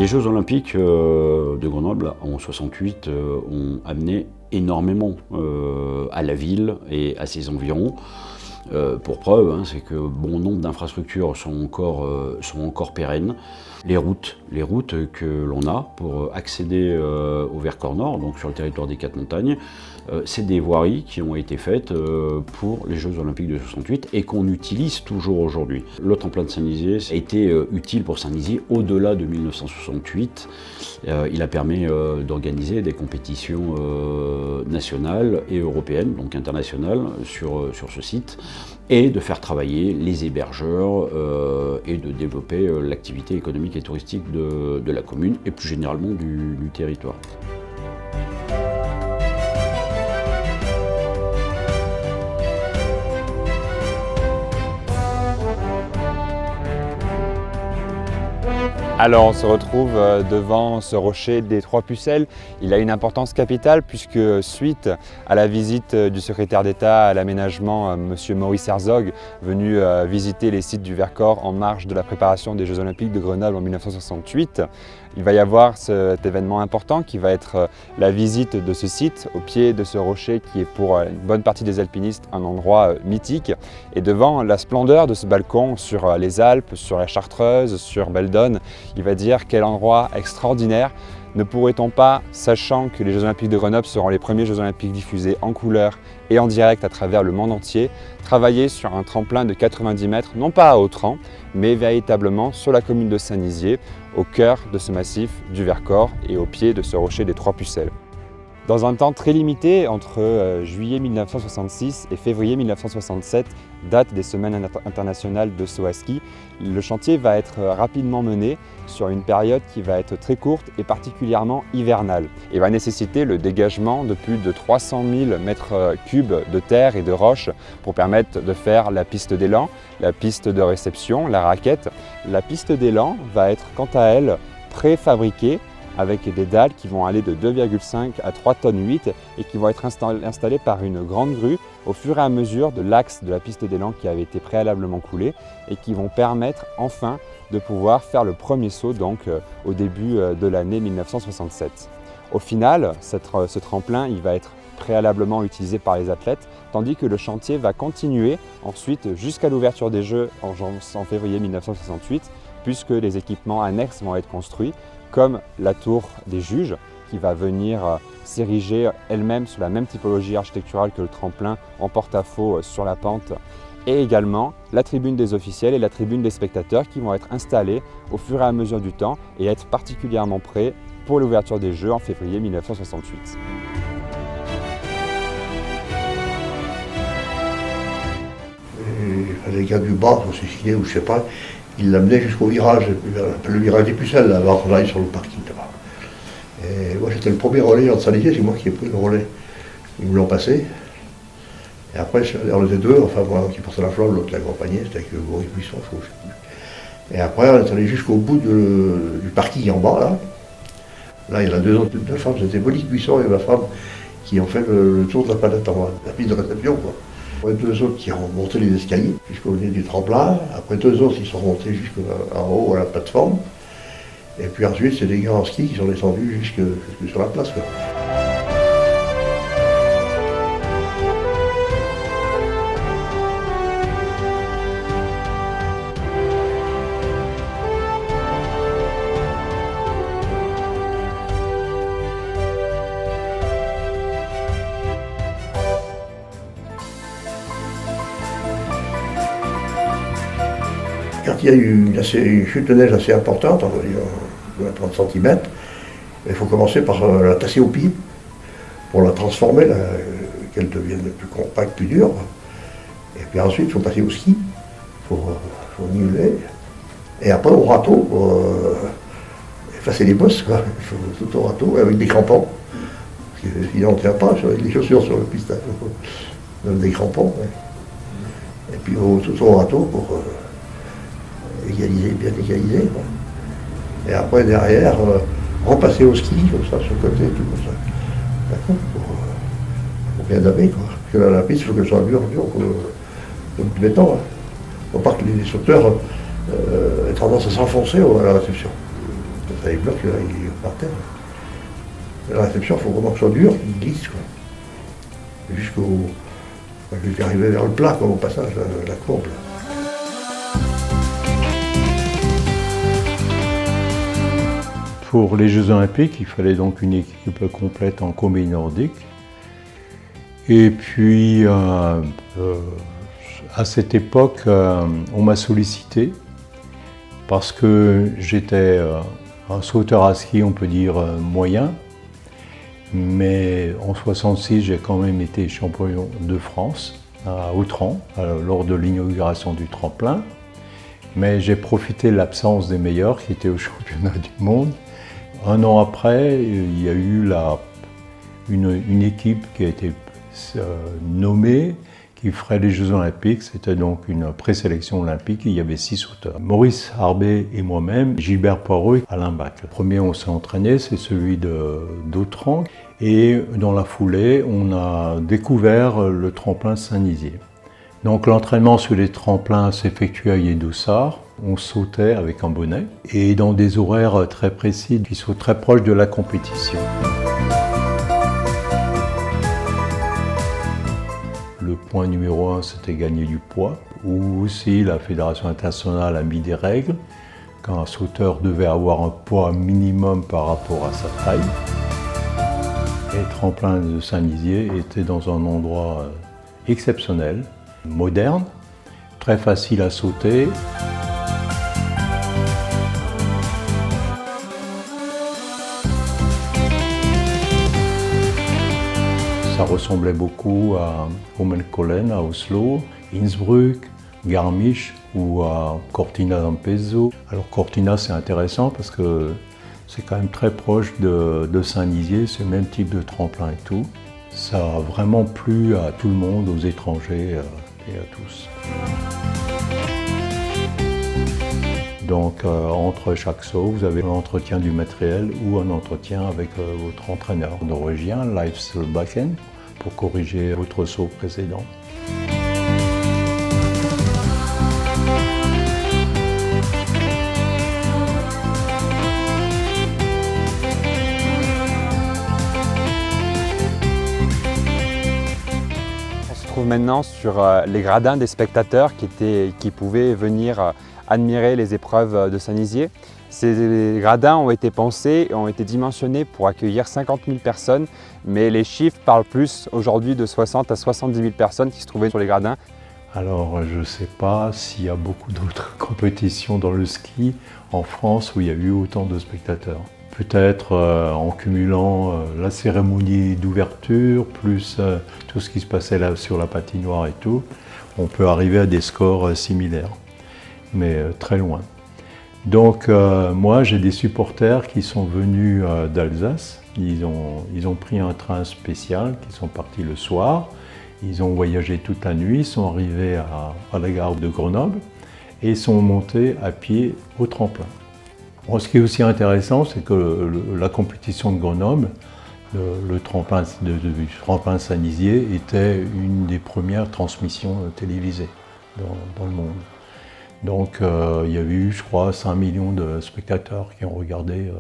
Jeux Olympiques de Grenoble en 68 ont amené énormément à la ville et à ses environs. Pour preuve, c'est que bon nombre d'infrastructures sont encore pérennes. Les routes que l'on a pour accéder au Vercors Nord, donc sur le territoire des Quatre Montagnes, c'est des voiries qui ont été faites pour les Jeux Olympiques de 68 et qu'on utilise toujours aujourd'hui. Le tremplin de Saint-Nizier a été utile pour Saint-Nizier au-delà de 1968. Il a permis d'organiser des compétitions nationales et européennes, donc internationales, sur ce site, et de faire travailler les hébergeurs et de développer l'activité économique et touristique de la commune et plus généralement du territoire. Alors on se retrouve devant ce rocher des Trois Pucelles. Il a une importance capitale puisque suite à la visite du secrétaire d'État à l'aménagement, M. Maurice Herzog, venu visiter les sites du Vercors en marge de la préparation des Jeux Olympiques de Grenoble en 1968, il va y avoir cet événement important qui va être la visite de ce site au pied de ce rocher qui est pour une bonne partie des alpinistes un endroit mythique. Et devant la splendeur de ce balcon sur les Alpes, sur la Chartreuse, sur Beldonne, il va dire quel endroit extraordinaire. Ne pourrait-on pas, sachant que les Jeux Olympiques de Grenoble seront les premiers Jeux Olympiques diffusés en couleur et en direct à travers le monde entier, travailler sur un tremplin de 90 mètres, non pas à Autran, mais véritablement sur la commune de Saint-Nizier, au cœur de ce massif du Vercors et au pied de ce rocher des Trois Pucelles. Dans un temps très limité, entre juillet 1966 et février 1967, date des Semaines internationales de saut à ski, le chantier va être rapidement mené sur une période qui va être très courte et particulièrement hivernale et va nécessiter le dégagement de plus de 300 000 mètres cubes de terre et de roches pour permettre de faire la piste d'élan, la piste de réception, la raquette. La piste d'élan va être quant à elle préfabriquée avec des dalles qui vont aller de 2,5 à 3,8 tonnes et qui vont être installées par une grande grue au fur et à mesure de l'axe de la piste d'élan qui avait été préalablement coulée et qui vont permettre enfin de pouvoir faire le premier saut donc au début de l'année 1967. Au final, ce tremplin il va être préalablement utilisé par les athlètes, tandis que le chantier va continuer ensuite jusqu'à l'ouverture des Jeux en février 1968, puisque les équipements annexes vont être construits, comme la tour des juges, qui va venir s'ériger elle-même sur la même typologie architecturale que le tremplin en porte-à-faux sur la pente, et également la tribune des officiels et la tribune des spectateurs qui vont être installés au fur et à mesure du temps et être particulièrement prêts pour l'ouverture des Jeux en février 1968. Les gars du bas, on s'est signé ou je sais pas, ils l'amenaient jusqu'au virage, le virage des Pucelles, avant qu'on aille sur le parking là-bas. Et moi j'étais le premier relais entre Saint-Nizier, c'est moi qui ai pris le relais. Ils me l'ont passé. Et après, on était deux, enfin moi qui portais la flamme, l'autre l'accompagnait, c'était avec Boris Buisson, je sais plus. Et après, on est allé jusqu'au bout du parking en bas, là. Là, il y en a deux femmes, c'était Monique Buisson et ma femme, qui ont fait le tour de la planète en bas, la piste de réception, quoi. Après, deux autres qui ont monté les escaliers jusqu'au nez du tremplin. Après, deux autres, ils sont montés jusqu'en haut à la plateforme. Et puis ensuite, c'est des gars en ski qui sont descendus jusque sur la place, quoi. Quand il y a eu une chute de neige assez importante, on va dire 30 cm, il faut commencer par la tasser au pied pour la transformer, qu'elle devienne plus compacte, plus dure. Et puis ensuite, il faut passer au ski, il faut niveler. Et après au râteau pour effacer les bosses, quoi. Il faut tout au râteau avec des crampons. Parce que sinon on ne tient pas, avec les chaussures sur le pistage, il faut des crampons. Ouais. Et puis tout au râteau pour égaliser, bien égaliser. Quoi. Et après derrière, repasser au ski, comme ça, sur le côté, tout comme ça. D'accord, pour bien damer, quoi. Parce que là, la piste, il faut qu'elle soit dure comme du béton. Il ne faut pas que les sauteurs aient tendance à s'enfoncer à la réception. Ça les bloque, là, ils partent. La réception, il faut vraiment que ce soit dur, qu'ils glissent, quoi. Jusqu'au... Jusqu'à arriver vers le plat, quoi, au passage, la courbe. Là. Pour les Jeux Olympiques, il fallait donc une équipe complète en combi nordique. Et puis, à cette époque, on m'a sollicité parce que j'étais un sauteur à ski, on peut dire, moyen. Mais en 1966, j'ai quand même été champion de France à Autran, lors de l'inauguration du tremplin. Mais j'ai profité de l'absence des meilleurs qui étaient au championnat du monde. Un an après, il y a eu une équipe qui a été nommée, qui ferait les Jeux Olympiques. C'était donc une présélection olympique. Il y avait 6 sauteurs. Maurice Harbet et moi-même, Gilbert Poirot et Alain Bach. Le premier, on s'est entraîné, c'est celui d'Autran. Et dans la foulée, on a découvert le tremplin Saint-Nizier. Donc l'entraînement sur les tremplins s'effectuait à Yedoussard. On sautait avec un bonnet et dans des horaires très précis qui sont très proches de la compétition. Le point numéro 1, c'était gagner du poids, où aussi la Fédération internationale a mis des règles, quand un sauteur devait avoir un poids minimum par rapport à sa taille. Et le tremplin de Saint-Nizier était dans un endroit exceptionnel, moderne, très facile à sauter. Ça ressemblait beaucoup à Holmenkollen à Oslo, Innsbruck, Garmisch ou à Cortina d'Ampezzo. Alors Cortina, c'est intéressant parce que c'est quand même très proche de Saint-Nizier, c'est le même type de tremplin et tout. Ça a vraiment plu à tout le monde, aux étrangers et à tous. Donc entre chaque saut, vous avez l'entretien du matériel ou un entretien avec votre entraîneur norvégien, Leif Solbakken, pour corriger votre saut précédent. On se trouve maintenant sur les gradins des spectateurs qui pouvaient venir admirer les épreuves de Saint-Nizier. Ces gradins ont été pensés et ont été dimensionnés pour accueillir 50 000 personnes, mais les chiffres parlent plus aujourd'hui de 60 à 70 000 personnes qui se trouvaient sur les gradins. Alors je ne sais pas s'il y a beaucoup d'autres compétitions dans le ski en France où il y a eu autant de spectateurs. Peut-être en cumulant la cérémonie d'ouverture plus tout ce qui se passait là sur la patinoire et tout, on peut arriver à des scores similaires, mais très loin. Donc moi j'ai des supporters qui sont venus d'Alsace, ils ont pris un train spécial, qui sont partis le soir, ils ont voyagé toute la nuit, sont arrivés à la gare de Grenoble et sont montés à pied au tremplin. Bon, ce qui est aussi intéressant, c'est que la compétition de Grenoble, le tremplin Saint-Nizier était une des premières transmissions télévisées dans le monde. Donc il y avait eu, je crois, 5 millions de spectateurs qui ont regardé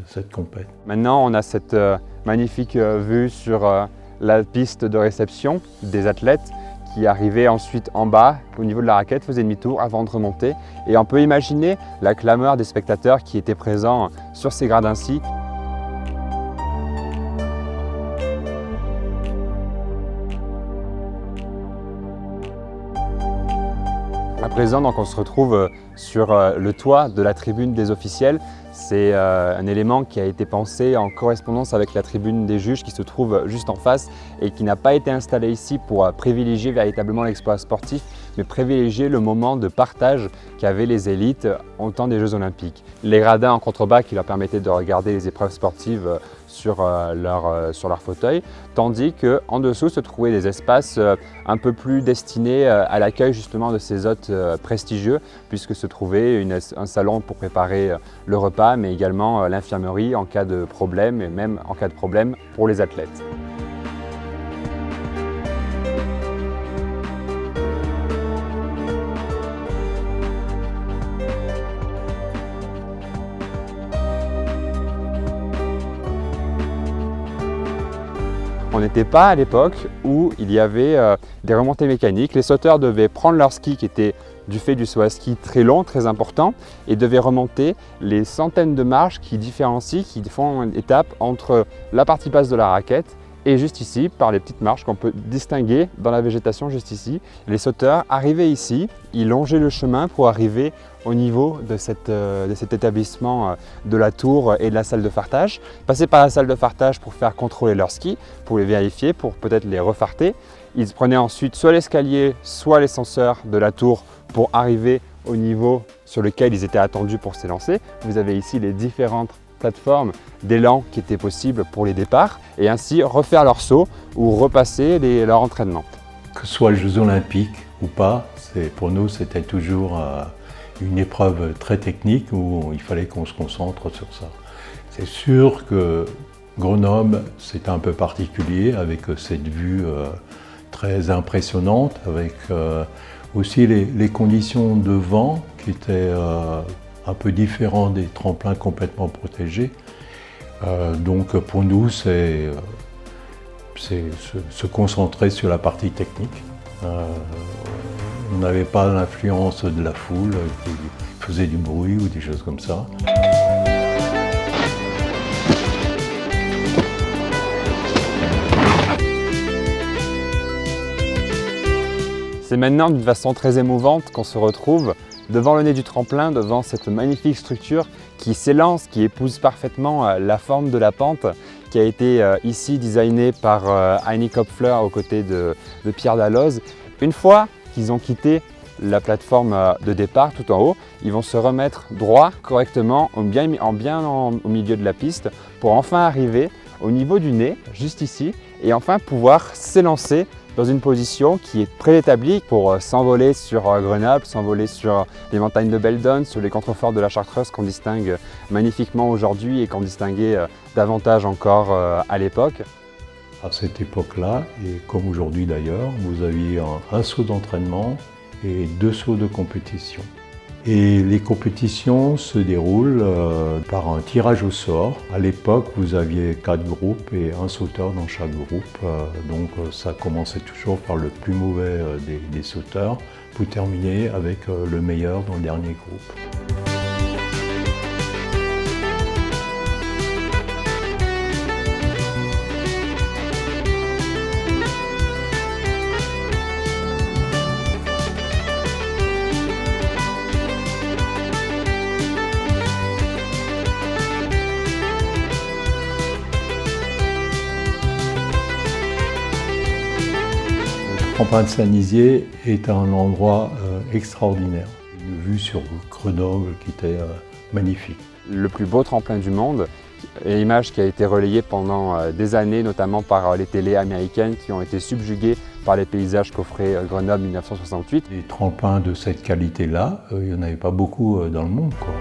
cette compète. Maintenant, on a cette magnifique vue sur la piste de réception des athlètes qui arrivaient ensuite en bas, au niveau de la raquette, faisaient demi-tour avant de remonter. Et on peut imaginer la clameur des spectateurs qui étaient présents sur ces gradins-ci. À présent, donc, on se retrouve sur le toit de la tribune des officiels. C'est un élément qui a été pensé en correspondance avec la tribune des juges qui se trouve juste en face et qui n'a pas été installé ici pour privilégier véritablement l'exploit sportif, mais privilégier le moment de partage qu'avaient les élites au temps des Jeux Olympiques. Les gradins en contrebas qui leur permettaient de regarder les épreuves sportives sur leur fauteuil, tandis qu'en dessous se trouvaient des espaces un peu plus destinés à l'accueil justement de ces hôtes prestigieux, puisque se trouvait un salon pour préparer le repas, mais également l'infirmerie en cas de problème, et même en cas de problème pour les athlètes. On n'était pas à l'époque où il y avait des remontées mécaniques. Les sauteurs devaient prendre leur ski qui était du fait du saut à ski très long, très important, et devaient remonter les centaines de marches qui différencient, qui font une étape entre la partie basse de la raquette et juste ici, par les petites marches qu'on peut distinguer dans la végétation juste ici. Les sauteurs arrivaient ici, ils longeaient le chemin pour arriver au niveau de cet établissement de la tour et de la salle de fartage. Passer par la salle de fartage pour faire contrôler leurs skis, pour les vérifier, pour peut-être les refarter. Ils prenaient ensuite soit l'escalier, soit l'ascenseur de la tour pour arriver au niveau sur lequel ils étaient attendus pour s'élancer. Vous avez ici les différentes plateformes d'élan qui étaient possibles pour les départs et ainsi refaire leur saut ou repasser leur entraînement. Que ce soit les Jeux Olympiques ou pas, pour nous c'était toujours une épreuve très technique où il fallait qu'on se concentre sur ça. C'est sûr que Grenoble c'est un peu particulier avec cette vue très impressionnante, avec aussi les conditions de vent qui étaient un peu différent des tremplins complètement protégés. Donc pour nous, c'est se concentrer sur la partie technique. On n'avait pas l'influence de la foule qui faisait du bruit ou des choses comme ça. C'est maintenant d'une façon très émouvante qu'on se retrouve devant le nez du tremplin, devant cette magnifique structure qui s'élance, qui épouse parfaitement la forme de la pente, qui a été ici designée par Heini Kopfler aux côtés de Pierre Dalloz. Une fois qu'ils ont quitté la plateforme de départ tout en haut, ils vont se remettre droit correctement, bien au milieu de la piste, pour enfin arriver au niveau du nez, juste ici, et enfin pouvoir s'élancer dans une position qui est préétablie pour s'envoler sur Grenoble, s'envoler sur les montagnes de Beldon, sur les contreforts de la Chartreuse qu'on distingue magnifiquement aujourd'hui et qu'on distinguait davantage encore à l'époque. À cette époque-là, et comme aujourd'hui d'ailleurs, vous aviez un saut d'entraînement et 2 sauts de compétition. Et les compétitions se déroulent par un tirage au sort. À l'époque, vous aviez 4 groupes et un sauteur dans chaque groupe. Donc ça commençait toujours par le plus mauvais des sauteurs pour terminer avec le meilleur dans le dernier groupe. Le tremplin de Saint-Nizier est un endroit extraordinaire. Une vue sur Grenoble qui était magnifique. Le plus beau tremplin du monde, une image qui a été relayée pendant des années, notamment par les télés américaines qui ont été subjuguées par les paysages qu'offrait Grenoble 1968. Des tremplins de cette qualité-là, il n'y en avait pas beaucoup dans le monde, quoi.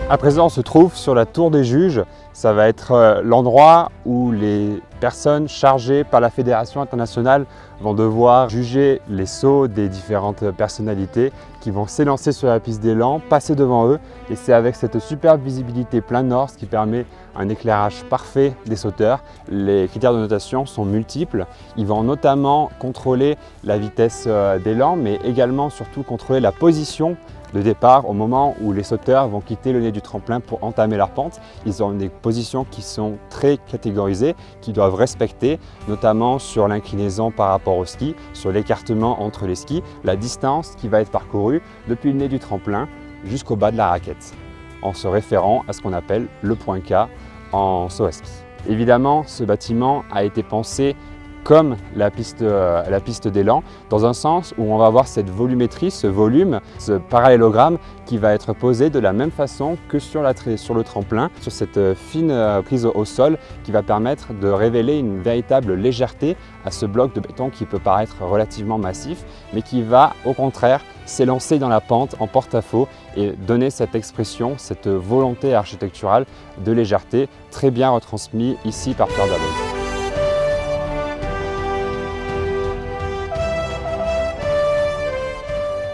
À présent, on se trouve sur la tour des juges. Ça va être l'endroit où les personnes chargées par la Fédération internationale vont devoir juger les sauts des différentes personnalités qui vont s'élancer sur la piste d'élan, passer devant eux. Et c'est avec cette superbe visibilité plein nord, ce qui permet un éclairage parfait des sauteurs. Les critères de notation sont multiples. Ils vont notamment contrôler la vitesse d'élan, mais également surtout contrôler la position de départ au moment où les sauteurs vont quitter le nez du tremplin pour entamer leur pente. Ils ont des positions qui sont très catégorisées, qu'ils doivent respecter, notamment sur l'inclinaison par rapport au ski, sur l'écartement entre les skis, la distance qui va être parcourue depuis le nez du tremplin jusqu'au bas de la raquette, en se référant à ce qu'on appelle le point K en saut à ski. Évidemment, ce bâtiment a été pensé comme la piste d'élan, dans un sens où on va avoir cette volumétrie, ce volume, ce parallélogramme qui va être posé de la même façon que sur le tremplin, sur cette fine prise au sol qui va permettre de révéler une véritable légèreté à ce bloc de béton qui peut paraître relativement massif, mais qui va au contraire s'élancer dans la pente en porte-à-faux et donner cette expression, cette volonté architecturale de légèreté très bien retransmise ici par Pierre Dalloz.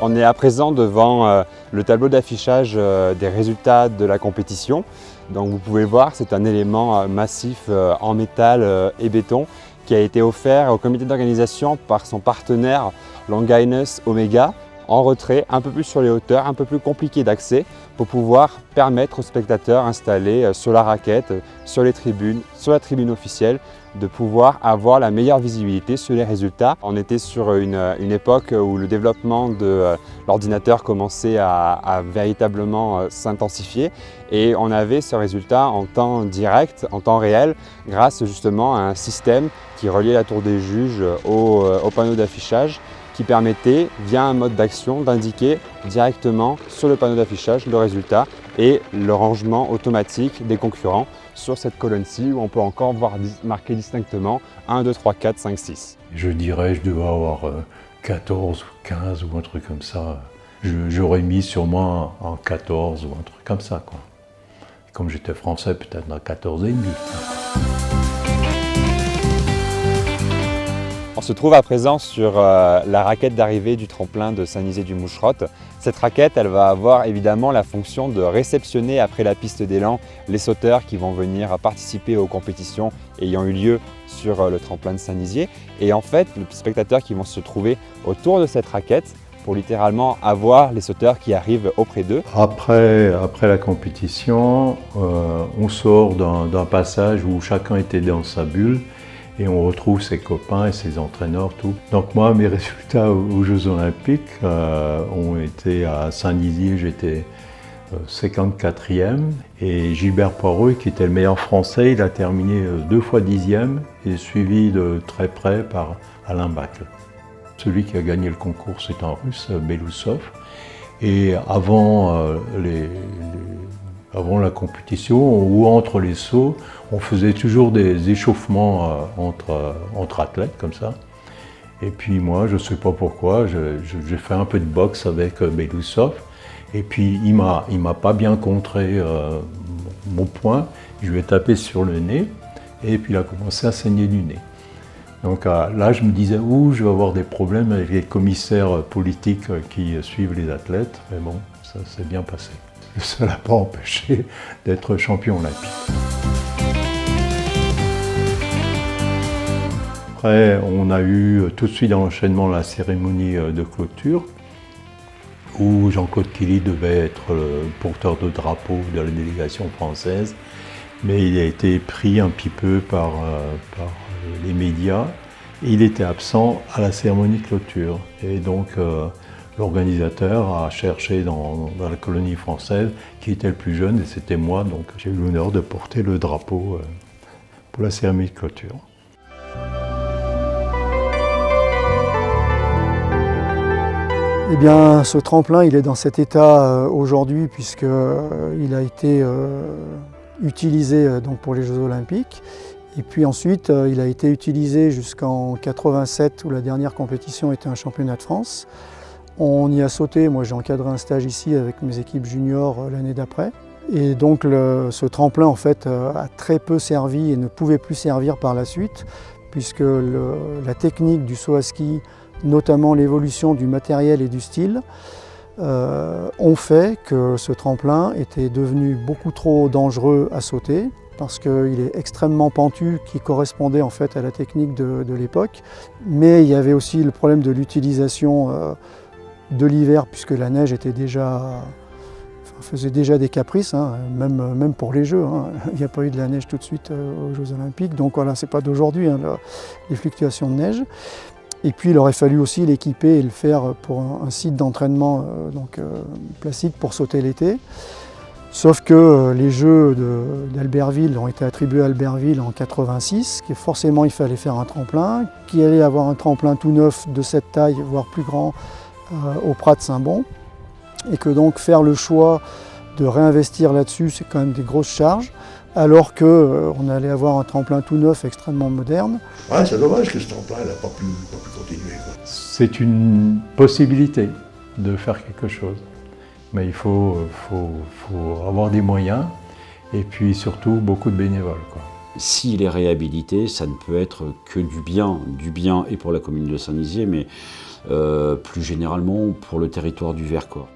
On est à présent devant le tableau d'affichage des résultats de la compétition. Donc vous pouvez voir, c'est un élément massif en métal et béton qui a été offert au comité d'organisation par son partenaire Longinus Omega, en retrait, un peu plus sur les hauteurs, un peu plus compliqué d'accès, pour pouvoir permettre aux spectateurs installés sur la raquette, sur les tribunes, sur la tribune officielle, de pouvoir avoir la meilleure visibilité sur les résultats. On était sur une époque où le développement de l'ordinateur commençait à véritablement s'intensifier et on avait ce résultat en temps direct, en temps réel, grâce justement à un système qui reliait la tour des juges au panneau d'affichage, qui permettait, via un mode d'action, d'indiquer directement sur le panneau d'affichage le résultat et le rangement automatique des concurrents sur cette colonne-ci où on peut encore voir marqué distinctement 1, 2, 3, 4, 5, 6. Je dirais, je devais avoir 14 ou 15 ou un truc comme ça. J'aurais mis sûrement en 14 ou un truc comme ça, quoi. Comme j'étais français, peut-être dans 14 et demi. On se trouve à présent sur la raquette d'arrivée du tremplin de Saint-Nizier-du-Moucherotte. Cette raquette, elle va avoir évidemment la fonction de réceptionner après la piste d'élan les sauteurs qui vont venir participer aux compétitions ayant eu lieu sur le tremplin de Saint-Nizier. Et en fait, les spectateurs qui vont se trouver autour de cette raquette pour littéralement avoir les sauteurs qui arrivent auprès d'eux. Après la compétition, on sort d'un passage où chacun était dans sa bulle. Et on retrouve ses copains et ses entraîneurs, tout. Donc moi, mes résultats aux Jeux Olympiques ont été à Saint-Nizier, j'étais 54e. Et Gilbert Poireux, qui était le meilleur français, il a terminé 2 fois 10e et suivi de très près par Alain Bachle. Celui qui a gagné le concours, c'est un Russe, Belousov. Et avant la compétition ou entre les sauts, on faisait toujours des échauffements entre athlètes comme ça. Et puis moi, je ne sais pas pourquoi, j'ai fait un peu de boxe avec Belousov. Et puis il m'a pas bien contré mon poing. Je lui ai tapé sur le nez et puis il a commencé à saigner du nez. Donc là, je me disais, je vais avoir des problèmes avec les commissaires politiques qui suivent les athlètes. Mais bon, ça s'est bien passé. Ça n'a pas empêché d'être champion olympique. Après, on a eu tout de suite dans l'enchaînement la cérémonie de clôture où Jean-Claude Killy devait être le porteur de drapeau de la délégation française, mais il a été pris un petit peu par les médias et il était absent à la cérémonie de clôture. Et donc, l'organisateur a cherché dans la colonie française qui était le plus jeune et c'était moi, donc j'ai eu l'honneur de porter le drapeau pour la cérémonie de clôture. Eh bien, ce tremplin, il est dans cet état aujourd'hui puisqu'il a été utilisé donc, pour les Jeux Olympiques. Et puis ensuite, il a été utilisé jusqu'en 87 où la dernière compétition était un championnat de France. On y a sauté, moi j'ai encadré un stage ici avec mes équipes juniors l'année d'après. Et donc ce tremplin en fait a très peu servi et ne pouvait plus servir par la suite puisque la technique du saut à ski, notamment l'évolution du matériel et du style, ont fait que ce tremplin était devenu beaucoup trop dangereux à sauter parce qu'il est extrêmement pentu, qui correspondait en fait à la technique de l'époque. Mais il y avait aussi le problème de l'utilisation de l'hiver, puisque la neige était faisait déjà des caprices, hein, même pour les Jeux. Hein. Il n'y a pas eu de la neige tout de suite aux Jeux Olympiques, donc voilà, c'est pas d'aujourd'hui, hein, les fluctuations de neige. Et puis il aurait fallu aussi l'équiper et le faire pour un site d'entraînement classique pour sauter l'été. Sauf que les Jeux d'Albertville ont été attribués à Albertville en 86, que forcément il fallait faire un tremplin, qu'il allait avoir un tremplin tout neuf de cette taille, voire plus grand, au Prat de Saint-Bon. Et que donc faire le choix de réinvestir là-dessus, c'est quand même des grosses charges, alors qu'on allait avoir un tremplin tout neuf extrêmement moderne. Ouais, c'est dommage que ce tremplin n'a pas pu continuer. C'est une possibilité de faire quelque chose. Mais il faut avoir des moyens et puis surtout beaucoup de bénévoles, quoi. s'il est réhabilité, ça ne peut être que du bien et pour la commune de Saint-Nizier, mais plus généralement pour le territoire du Vercors.